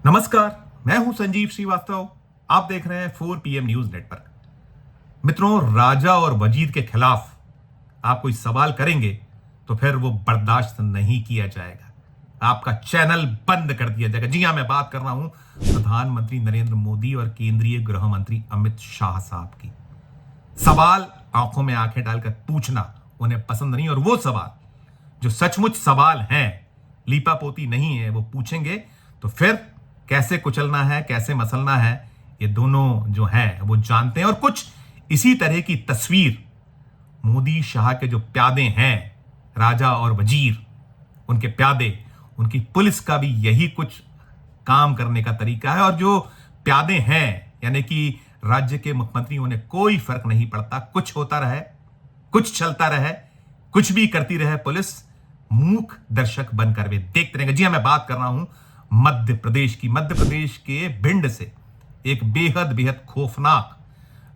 नमस्कार, मैं हूं संजीव श्रीवास्तव। आप देख रहे हैं 4 PM न्यूज नेटवर्क। मित्रों, राजा और वजीर के खिलाफ आप कोई सवाल करेंगे तो फिर वो बर्दाश्त नहीं किया जाएगा, आपका चैनल बंद कर दिया जाएगा। जी हां, मैं बात कर रहा हूं प्रधानमंत्री नरेंद्र मोदी और केंद्रीय गृह मंत्री अमित शाह साहब की। सवाल आंखों में आंखें डालकर पूछना उन्हें पसंद नहीं, और वो सवाल जो सचमुच सवाल हैं, लीपापोती नहीं है, वो पूछेंगे तो फिर कैसे कुचलना है, कैसे मसलना है, ये दोनों जो हैं वो जानते हैं। और कुछ इसी तरह की तस्वीर मोदी शाह के जो प्यादे हैं, राजा और वजीर, उनके प्यादे, उनकी पुलिस का भी यही कुछ काम करने का तरीका है। और जो प्यादे हैं, यानी कि राज्य के मुख्यमंत्री, उन्हें कोई फर्क नहीं पड़ता, कुछ होता रहे, कुछ चलता रहे, कुछ भी करती रहे पुलिस, मूक दर्शक बनकर वे देखते रहेंगे। जी हां, मैं बात कर रहा हूं मध्य प्रदेश की। मध्य प्रदेश के भिंड से एक बेहद बेहद खौफनाक,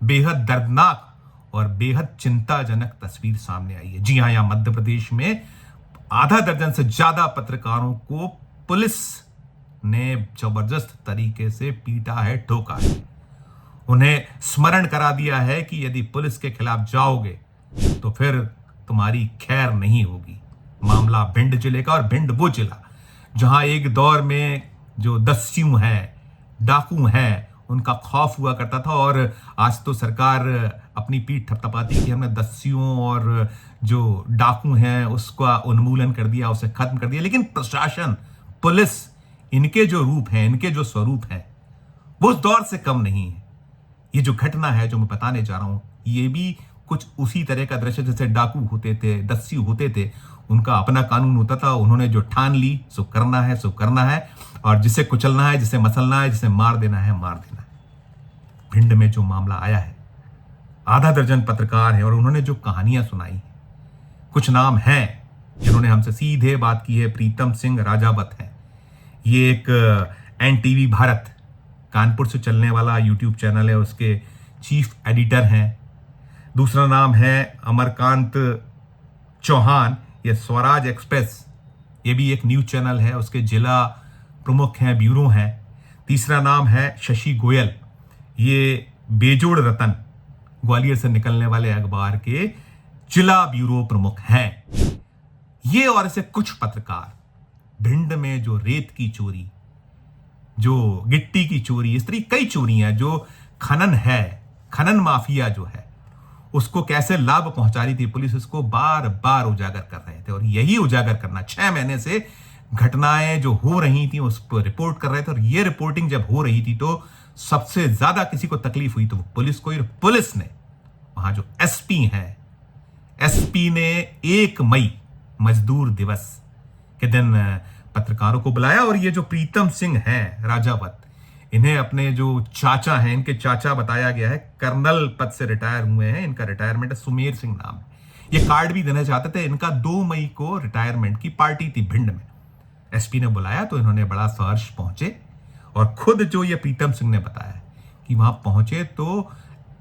बेहद दर्दनाक और बेहद चिंताजनक तस्वीर सामने आई है। जी हां, यहां मध्य प्रदेश में आधा दर्जन से ज्यादा पत्रकारों को पुलिस ने जबरदस्त तरीके से पीटा है, ठोका है। उन्हें स्मरण करा दिया है कि यदि पुलिस के खिलाफ जाओगे तो फिर तुम्हारी खैर नहीं होगी। मामला भिंड जिले का, और भिंड वो जिला जहां एक दौर में जो दस्यु हैं, डाकू हैं, उनका खौफ हुआ करता था। और आज तो सरकार अपनी पीठ थपथपाती कि हमने दस्युओं और जो डाकू हैं उसका उन्मूलन कर दिया, उसे खत्म कर दिया। लेकिन प्रशासन, पुलिस, इनके जो रूप हैं, इनके जो स्वरूप हैं, वो उस दौर से कम नहीं है। ये जो घटना है जो मैं बताने जा रहा हूं, ये भी कुछ उसी तरह का दृश्य, जैसे डाकू होते थे, दस्यु होते थे, उनका अपना कानून होता था। उन्होंने जो ठान ली सो करना है, सो करना है, और जिसे कुचलना है, जिसे मसलना है, जिसे मार देना है, मार देना है। भिंड में जो मामला आया है, आधा दर्जन पत्रकार हैं और उन्होंने जो कहानियां सुनाई हैं, कुछ नाम हैं जिन्होंने हमसे सीधे बात की है। प्रीतम सिंह राजावत हैं, ये एक NTV भारत, कानपुर से चलने वाला यूट्यूब चैनल है, उसके चीफ एडिटर हैं। दूसरा नाम है अमरकांत चौहान, ये स्वराज एक्सप्रेस, ये भी एक न्यूज चैनल है, उसके जिला प्रमुख हैं, ब्यूरो हैं। तीसरा नाम है शशि गोयल, ये बेजोड़ रतन, ग्वालियर से निकलने वाले अखबार के जिला ब्यूरो प्रमुख हैं। ये और ऐसे कुछ पत्रकार भिंड में जो रेत की चोरी, जो गिट्टी की चोरी, इस तरह कई चोरियां, जो खनन है, खनन माफिया जो है, उसको कैसे लाभ पहुंचा रही थी पुलिस, इसको बार बार उजागर कर रहे थे। और यही उजागर करना, 6 महीने से घटनाएं जो हो रही थी उस पर रिपोर्ट कर रहे थे। और ये रिपोर्टिंग जब हो रही थी तो सबसे ज्यादा किसी को तकलीफ हुई तो वो पुलिस को। पुलिस ने वहां जो SP हैं, SP ने 1 मई मजदूर दिवस के दिन पत्रकारों को बुलाया। और ये जो प्रीतम सिंह हैं राजावत, इन्हें अपने जो चाचा हैं, इनके चाचा बताया गया है, कर्नल पद से रिटायर हुए हैं, इनका रिटायरमेंट है, सुमेर सिंह नाम है। ये कार्ड भी देना चाहते थे। इनका 2 मई को रिटायरमेंट की पार्टी थी भिंड में। SP ने बुलाया तो इन्होंने बड़ा सहर्ष पहुंचे। और खुद जो ये प्रीतम सिंह ने बताया कि वहां पहुंचे तो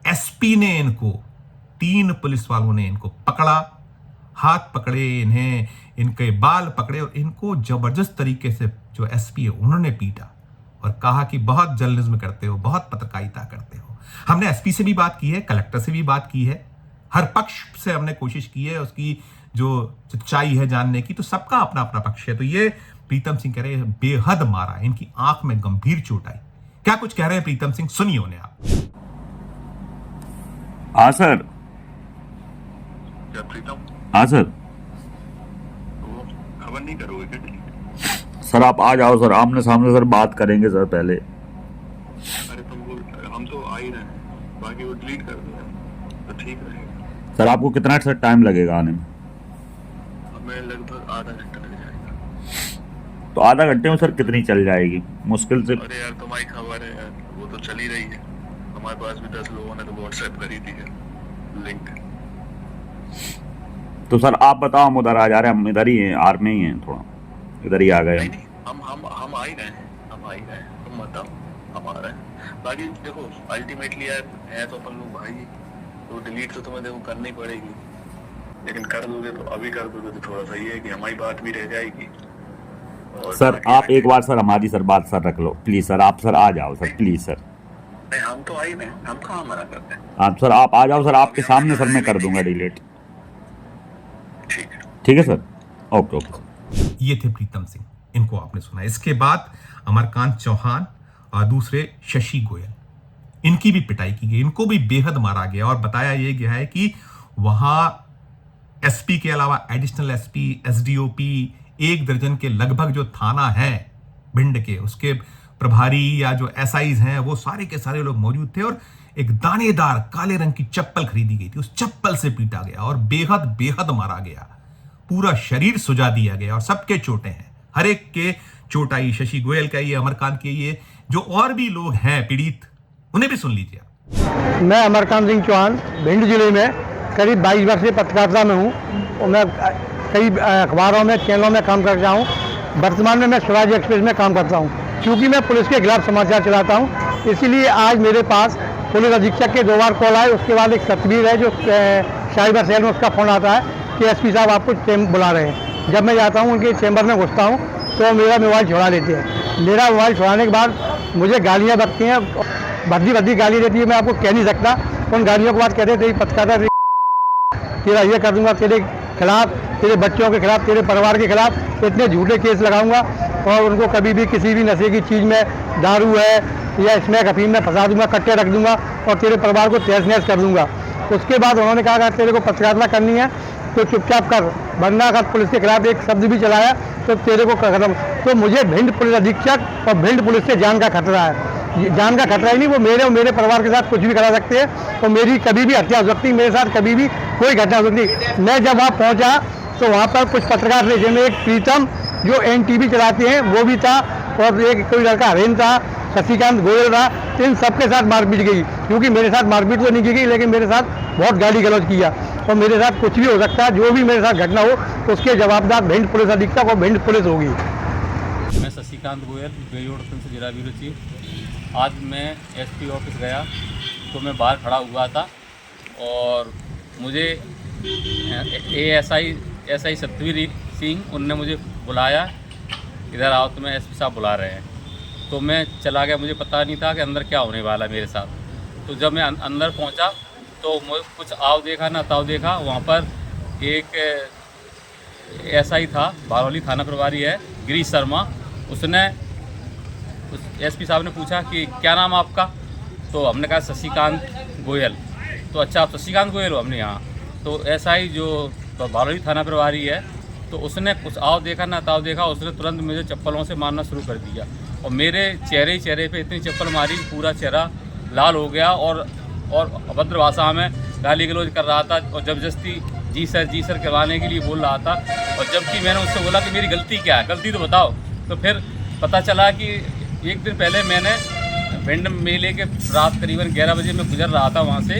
SP ने इनको, 3 पुलिस वालों ने इनको पकड़ा, हाथ पकड़े, इन्हें इनके बाल पकड़े और इनको जबरदस्त तरीके से जो SP है उन्होंने पीटा और कहा कि बहुत जर्नलिज्म करते हो, बहुत पत्रकारिता करते हो। हमने SP से भी बात की है, कलेक्टर से भी बात की है, हर पक्ष से हमने कोशिश की है उसकी जो सच्चाई है जानने की, तो सबका अपना अपना पक्ष है। तो ये प्रीतम सिंह कह रहे हैं बेहद मारा, इनकी आंख में गंभीर चोट आई। क्या कुछ कह रहे हैं प्रीतम सिंह, सुनिए उन्हें आप। हाँ सर। क्या प्रीतम? हाँ सर। तो खबर नहीं करोगे क्या? सर आप आ जाओ सर, आमने सामने सर बात करेंगे सर पहले। अरे तुम वो, हम तो आ ही रहे हैं, बाकी वो डिलीट कर दो तो ठीक रहेगा। सर आपको कितना सर टाइम लगेगा आने में? हमें लगभग आधा घंटा लग जाएगा। तो आधा घंटे में सर कितनी चल जाएगी मुश्किल से? अरे यार तुम्हारी खबर है यार, वो तो चल ही रही है। हमारे पास भी 10 लोगों ने तो व्हाट्सएप करी थी लिंक। तो सर आप बताओ, हम उधर आ जा रहे हैं, हम इधर ही हैं, आर में ही हैं, थोड़ा इधर ही आ गए। नहीं हम आ ही रहे हैं, हम आ ही रहे हैं, तुम बताओ, हम आ रहे हैं। बाकी देखो अल्टीमेटली यार है तो अपन लोग भाई, तो डिलीट तो तुम्हें देखो करनी पड़ेगी, लेकिन कर दोगे तो अभी कर दोगे तो थोड़ा सा ये है कि हमारी बात भी रह जाएगी। और सर बाकी आप एक बार सर हमारी सर बात सर रख लो प्लीज सर, आप सर आ जाओ सर प्लीज सर। नहीं, हम तो आई नहीं, हम कहाँ मना करते हैं। आप सर आप आ जाओ सर, आपके सामने सर मैं कर दूंगा डिलीट। ठीक है। ठीक है सर, ओके ओके। ये थे प्रीतम सिंह, इनको आपने सुना। इसके बाद अमरकांत चौहान और दूसरे शशि गोयल, इनकी भी पिटाई की गई, इनको भी बेहद मारा गया और बताया यह गया है कि वहां एसपी के अलावा एडिशनल एसपी, एसडीओपी, 1 दर्जन के लगभग जो थाना है भिंड के, उसके प्रभारी या जो एसआईज हैं, वो सारे के सारे लोग मौजूद थे। और एक दानेदार काले रंग की चप्पल खरीदी गई थी, उस चप्पल से पीटा गया और बेहद बेहद मारा गया। पूरा शरीर सुजा दिया गया और सबके चोटें हैं, हर एक के चोट आई। शशि गोयल का ये, अमरकांत के ये, जो और भी लोग हैं पीड़ित, उन्हें भी सुन लीजिए। मैं अमरकांत सिंह चौहान भिंड जिले में करीब 22 वर्ष से पत्रकारिता में हूँ और मैं कई अखबारों में, चैनलों में काम करता हूँ। वर्तमान में मैं स्वराज एक्सप्रेस में काम करता हूँ। क्योंकि मैं पुलिस के खिलाफ समाचार चलाता हूँ, इसीलिए आज मेरे पास पुलिस अधीक्षक के 2 बार कॉल आए। उसके बाद एक तस्वीर है जो साइबर सेल में, उसका फ़ोन आता है कि एसपी साहब आपको बुला रहे हैं। जब मैं जाता हूँ उनके चैम्बर में घुसता हूँ तो मेरा मोबाइल छुड़ा लेते हैं। मेरा मोबाइल छुड़ाने के बाद मुझे गालियाँ बकती हैं, भद्दी गाली देती है, मैं आपको कह नहीं सकता। उन गालियों के बाद कहते तेरी पत्रकारिता, तेरा ये कर दूंगा, तेरे खिलाफ, तेरे बच्चों के खिलाफ, तेरे परिवार के खिलाफ इतने झूठे केस लगाऊंगा और उनको कभी भी किसी भी नशे की चीज़ में, दारू है या इसमें अफीम में फंसा दूंगा, कट्टे रख दूंगा और तेरे परिवार को तहस नहस कर दूंगा। उसके बाद उन्होंने कहा अगर तेरे को पत्रकारिता करनी है तो चुपचाप कर, वरना अगर पुलिस के खिलाफ एक शब्द भी चलाया तो तेरे को खत्म। तो मुझे भिंड पुलिस अधीक्षक और भिंड पुलिस से जान का खतरा है। जान का खतरा ही नहीं, वो मेरे और मेरे परिवार के साथ कुछ भी करा सकते हैं और मेरी कभी भी हत्या हो सकती है, मेरे साथ कभी भी कोई घटना हो सकती। मैं जब वहाँ पहुँचा तो वहाँ पर कुछ पत्रकार थे, जिनमें एक प्रीतम जो NTV चलाते हैं वो भी था और एक कोई लड़का हरेन था, शशिकांत गोयल था। इन सबके साथ मारपीट गई, क्योंकि मेरे साथ मारपीट तो नहीं की गई लेकिन मेरे साथ बहुत गाली गलौज किया और मेरे साथ कुछ भी हो सकता है। जो भी मेरे साथ घटना हो उसके जवाबदार भिंड पुलिस अधीक्षक और भिंड पुलिस होगी। मैं शशिकांत गोयल, बेजोड़ से जिला ब्यूरो चीफ। आज मैं एसपी ऑफिस गया तो मैं बाहर खड़ा हुआ था और मुझे एसआई सतवीर सिंह, उनने मुझे बुलाया, इधर आओ, तुम्हें एसपी साहब बुला रहे हैं। तो मैं चला गया, मुझे पता नहीं था कि अंदर क्या होने वाला मेरे साथ। तो जब मैं अंदर पहुंचा तो मुझे कुछ आओ देखा ना ताव देखा। वहाँ पर एक एसआई था, बारौली थाना प्रभारी है, गिरीश शर्मा। उसने एसपी साहब ने पूछा कि क्या नाम आपका, तो हमने कहा शशिकांत गोयल। तो अच्छा आप शशिकांत गोयल हो, हमने यहाँ। तो एसआई जो बारौली थाना प्रभारी है, तो उसने कुछ आओ देखा ना ताव देखा, उसने तुरंत मुझे चप्पलों से मारना शुरू कर दिया और मेरे चेहरे पे इतनी चप्पल मारी, पूरा चेहरा लाल हो गया और अभद्र भाषा में गाली गलौज कर रहा था और जबरदस्ती जी सर करवाने के लिए बोल रहा था। और जबकि मैंने उससे बोला कि मेरी गलती क्या है, गलती तो बताओ। तो फिर पता चला कि एक दिन पहले मैंने भिंड मेले के रात करीबन 11 बजे मैं गुजर रहा था वहाँ से,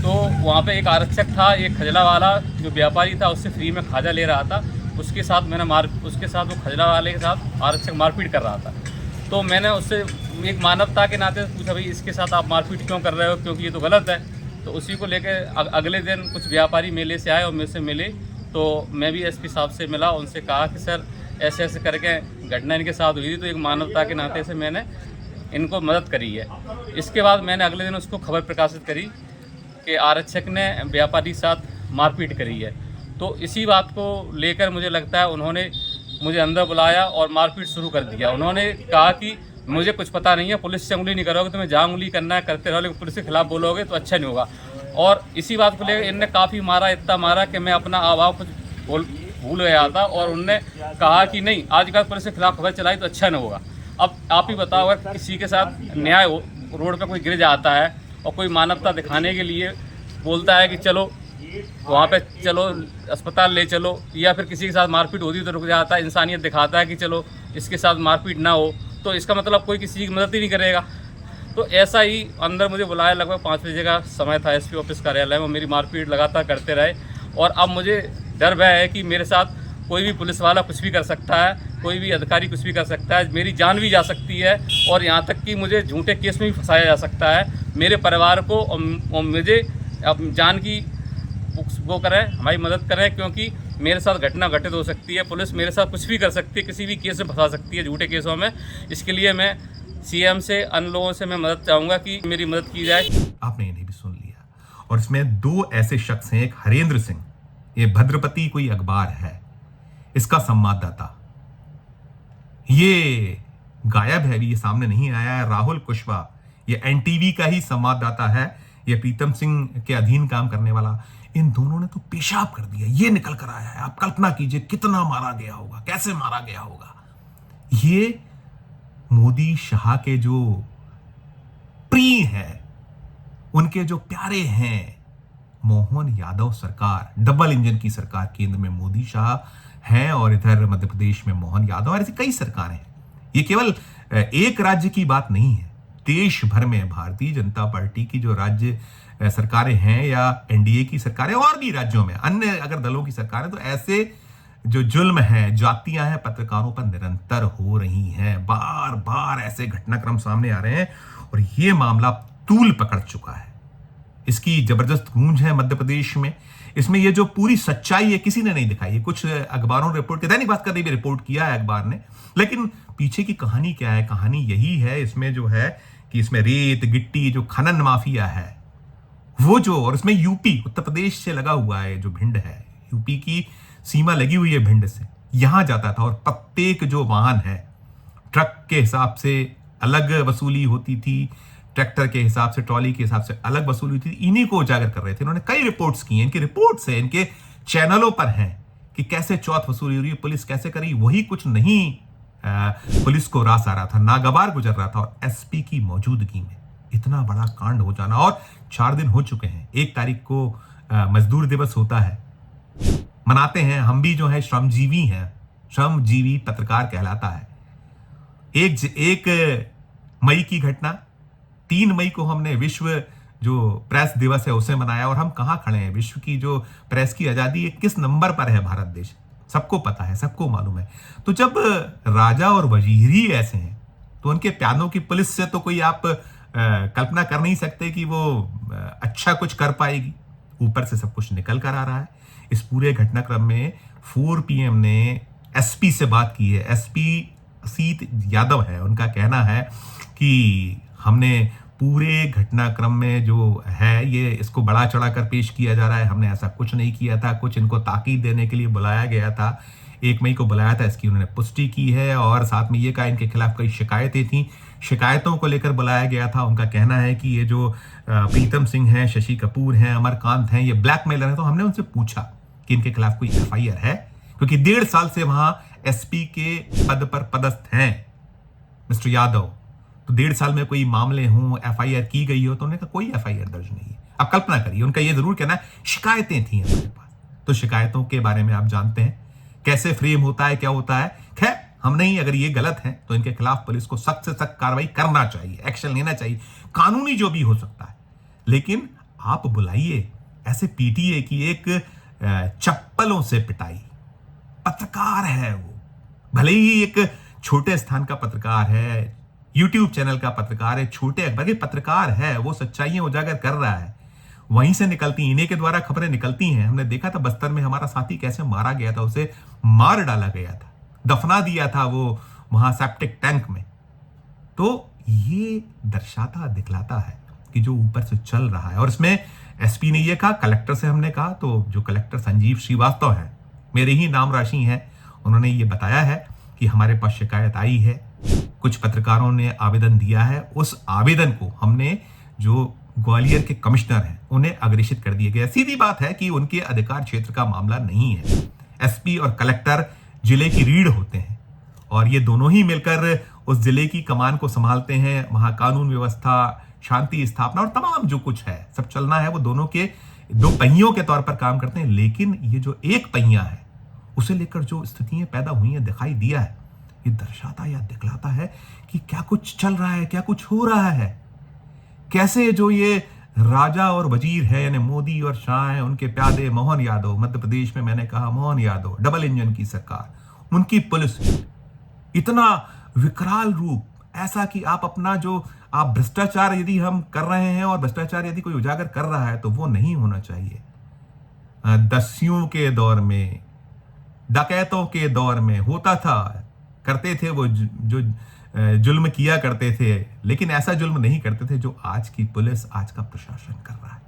तो वहाँ पे एक आरक्षक था, एक खजला वाला जो व्यापारी था, उससे फ्री में खाजा ले रहा था। उसके साथ वो खजला वाले के साथ आरक्षक मारपीट कर रहा था। तो मैंने उससे एक मानवता के नाते पूछा, भाई इसके साथ आप मारपीट क्यों कर रहे हो, क्योंकि ये तो गलत है। तो उसी को लेकर अगले दिन कुछ व्यापारी मेले से आए और मेरे से मिले। तो मैं भी एसपी साहब से मिला, उनसे कहा कि सर ऐसे ऐसे करके घटना इनके साथ हुई थी, तो एक मानवता के नाते से मैंने इनको मदद करी है। इसके बाद मैंने अगले दिन उसको खबर प्रकाशित करी कि आरक्षक ने व्यापारी साथ मारपीट करी है। तो इसी बात को लेकर मुझे लगता है उन्होंने मुझे अंदर बुलाया और मारपीट शुरू कर दिया। उन्होंने कहा कि मुझे कुछ पता नहीं है, पुलिस से उंगली नहीं करोगे, तुम्हें जहाँ उंगली करना है करते रहो, लेकिन पुलिस के खिलाफ बोलोगे तो अच्छा नहीं होगा। और इसी बात को लेकर इनने काफ़ी मारा, इतना मारा कि मैं अपना आवाज़ कुछ भूल गया था। और उनने कहा कि नहीं, आजकल पुलिस के खिलाफ खबर चलाई तो अच्छा नहीं होगा। अब आप ही बताओ, अगर किसी के साथ न्याय रोड पर कोई गिर जाता है और कोई मानवता दिखाने के लिए बोलता है कि चलो वहाँ पे चलो अस्पताल ले चलो, या फिर किसी के साथ मारपीट होती तो रुक जाता है, इंसानियत दिखाता है कि चलो इसके साथ मारपीट ना हो, तो इसका मतलब कोई किसी की मदद ही नहीं करेगा। तो ऐसा ही अंदर मुझे बुलाया, लगभग 5 बजे का समय था एसपी ऑफिस कार्यालय में। मेरी मारपीट लगातार करते रहे और अब मुझे डर भय है कि मेरे साथ कोई भी पुलिस वाला कुछ भी कर सकता है, कोई भी अधिकारी कुछ भी कर सकता है, मेरी जान भी जा सकती है और यहाँ तक कि मुझे झूठे केस में भी फंसाया जा सकता है। मेरे परिवार को और मुझे अब जान की वो करें, हमारी मदद करें, क्योंकि मेरे साथ घटना घटित हो सकती है, पुलिस मेरे साथ कुछ भी कर सकती है, किसी भी केस में फंसा सकती है, झूठे केसों में। इसके लिए मैं सीएम से, अन्य लोगों से मैं मदद चाहूँगा कि मेरी मदद की जाए। आपने इन्हें भी सुन लिया। और इसमें दो ऐसे शख्स हैं, एक हरेंद्र सिंह, ये भद्रपति कोई अखबार है, इसका संवाददाता, ये गायब है, अभी ये सामने नहीं आया है। राहुल कुशवाहा, ये एनटीवी का ही संवाददाता है, ये प्रीतम सिंह के अधीन काम करने वाला। इन दोनों ने तो पेशाब कर दिया, ये निकल कर आया है। आप कल्पना कीजिए कितना मारा गया होगा, कैसे मारा गया होगा। ये मोदी शाह के जो प्रिय हैं, उनके जो प्यारे हैं, मोहन यादव सरकार, डबल इंजन की सरकार, केंद्र में मोदी शाह हैं और इधर मध्य प्रदेश में मोहन यादव, और ऐसी कई सरकारें हैं। ये केवल एक राज्य की बात नहीं है, देश भर में भारतीय जनता पार्टी की जो राज्य सरकारें हैं या एनडीए की सरकारें, और भी राज्यों में अन्य अगर दलों की सरकारें, तो ऐसे जो जुल्म है, जातियां हैं, पत्रकारों पर निरंतर हो रही हैं। बार बार ऐसे घटनाक्रम सामने आ रहे हैं और ये मामला तूल पकड़ चुका है। इसकी जबरदस्त गूंज है मध्य प्रदेश में। इसमें ये जो पूरी सच्चाई है किसी ने नहीं दिखाई है। कुछ अखबारों ने रिपोर्ट किया, दैनिक भास्कर ने भी रिपोर्ट किया है अखबार ने, लेकिन पीछे की कहानी क्या है? कहानी यही है इसमें जो है कि इसमें रेत गिट्टी जो खनन माफिया है वो जो, और इसमें यूपी उत्तर प्रदेश से लगा हुआ है, जो भिंड है, यूपी की सीमा लगी हुई है भिंड से, यहां जाता था और प्रत्येक जो वाहन है ट्रक के हिसाब से अलग वसूली होती थी, ट्रैक्टर के हिसाब से, ट्रॉली के हिसाब से अलग वसूली होती थी। इन्हीं को उजागर कर रहे थे। इन्होंने कई रिपोर्ट्स की हैं, इनकी रिपोर्ट्स है, इनके चैनलों पर हैं कि कैसे चौथ वसूली हो रही है, पुलिस कैसे करी। वही कुछ नहीं पुलिस को रास आ रहा था, नागवार गुजर रहा था। और एसपी की मौजूदगी में इतना बड़ा कांड हो जाना, और 4 दिन हो चुके हैं। 1 तारीख को मजदूर दिवस होता है, मनाते हैं। हम भी जो है श्रमजीवी हैं, श्रमजीवी पत्रकार कहलाता है। 1 मई की घटना, 3 मई को हमने विश्व जो प्रेस दिवस है उसे मनाया। और हम कहां खड़े हैं? विश्व की जो प्रेस की आजादी किस नंबर पर है भारत देश, सबको पता है, सबको मालूम है। तो जब राजा और वजीर ही ऐसे हैं तो उनके प्यादों की पुलिस से तो कोई आप कल्पना कर नहीं सकते कि वो अच्छा कुछ कर पाएगी। ऊपर से सब कुछ निकल कर आ रहा है। इस पूरे घटनाक्रम में 4 PM ने एसपी से बात की है। एसपी सीत यादव है, उनका कहना है कि हमने पूरे घटनाक्रम में जो है ये इसको बढ़ा चढ़ा कर पेश किया जा रहा है, हमने ऐसा कुछ नहीं किया था, कुछ इनको ताकीद देने के लिए बुलाया गया था। 1 मई को बुलाया था, इसकी उन्होंने पुष्टि की है। और साथ में ये कहा इनके खिलाफ कई शिकायतें थी, शिकायतों को लेकर बुलाया गया था। उनका कहना है कि ये जो प्रीतम सिंह हैं, शशि कपूर हैं, अमरकांत हैं, ये ब्लैकमेलर हैं। तो हमने उनसे पूछा कि इनके खिलाफ कोई FIR है, क्योंकि 1.5 साल से वहां SP के पद पर पदस्थ हैं मिस्टर यादव। तो 1.5 साल में कोई मामले हों, FIR की गई हो? तो उन्होंने कहा कोई FIR दर्ज नहीं है। अब कल्पना करिए, उनका ये जरूर कहना है शिकायतें थी हमारे पास। तो शिकायतों के बारे में आप जानते हैं कैसे फ्रेम होता है, क्या होता है। खैर, हम नहीं, अगर ये गलत है तो इनके खिलाफ पुलिस को सख्त से सख्त कार्रवाई करना चाहिए, एक्शन लेना चाहिए, कानूनी जो भी हो सकता है। लेकिन आप बुलाइए ऐसे PTA की एक चप्पलों से पिटाई, पत्रकार है वो, भले ही एक छोटे स्थान का पत्रकार है, YouTube चैनल का पत्रकार है, छोटे अखबार के पत्रकार है, वो सच्चाइयां उजागर कर रहा है, वहीं से निकलती, इन्हीं के द्वारा खबरें निकलती हैं। हमने देखा था बस्तर में हमारा साथी कैसे मारा गया था, उसे मार डाला गया था, दफना दिया था वो वहां सेप्टिक टैंक में। तो ये दर्शाता दिखलाता है कि जो ऊपर से चल रहा है। और इसमें SP ने ये कहा, कलेक्टर से हमने कहा, तो जो कलेक्टर संजीव श्रीवास्तव हैं, मेरे ही नाम राशि हैं, उन्होंने ये बताया है कि हमारे पास शिकायत आई है, कुछ पत्रकारों ने आवेदन दिया है, उस आवेदन को हमने जो ग्वालियर के कमिश्नर हैं उन्हें अग्रेषित कर दिया गया। सीधी बात है कि उनके अधिकार क्षेत्र का मामला नहीं है। SP और कलेक्टर जिले की रीढ़ होते हैं और ये दोनों ही मिलकर उस जिले की कमान को संभालते हैं। वहां कानून व्यवस्था, शांति स्थापना और तमाम जो कुछ है सब चलना है, वो दोनों के 2 पहियों के तौर पर काम करते हैं। लेकिन ये जो 1 पहिया है उसे लेकर जो स्थितियां पैदा हुई हैं, दिखाई दिया है, ये दर्शाता या दिखलाता है कि क्या कुछ चल रहा है, क्या कुछ हो रहा है। कैसे जो ये राजा और वजीर है, यानी मोदी और शाह हैं, उनके प्यादे मोहन यादव, मध्य प्रदेश में मैंने कहा मोहन यादव, डबल इंजन की सरकार, उनकी पुलिस, इतना विकराल रूप, ऐसा कि आप अपना जो आप भ्रष्टाचार यदि हम कर रहे हैं और भ्रष्टाचार यदि कोई उजागर कर रहा है तो वो नहीं होना चाहिए। दस्युओं के दौर में डकैतों के दौर में होता था, करते थे वो जो जुल्म किया करते थे, लेकिन ऐसा जुल्म नहीं करते थे जो आज की पुलिस, आज का प्रशासन कर रहा है।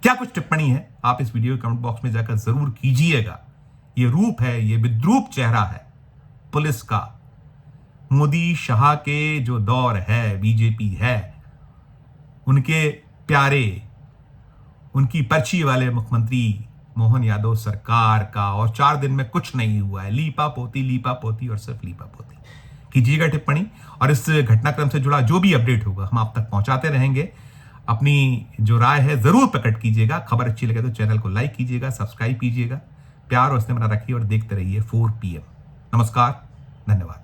क्या कुछ टिप्पणी है आप इस वीडियो के कमेंट बॉक्स में जाकर जरूर कीजिएगा। ये रूप है, ये विद्रूप चेहरा है पुलिस का। मोदी शाह के जो दौर है, बीजेपी है, उनके प्यारे, उनकी पर्ची वाले मुख्यमंत्री मोहन यादव सरकार का, और 4 दिन में कुछ नहीं हुआ है। लीपा पोती और सिर्फ लीपा पोती। कीजिएगा टिप्पणी, और इस घटनाक्रम से जुड़ा जो भी अपडेट होगा हम आप तक पहुंचाते रहेंगे। अपनी जो राय है जरूर प्रकट कीजिएगा। खबर अच्छी लगे तो चैनल को लाइक कीजिएगा, सब्सक्राइब कीजिएगा। प्यार और स्नेह बना रखिए और देखते रहिए 4 PM। नमस्कार, धन्यवाद।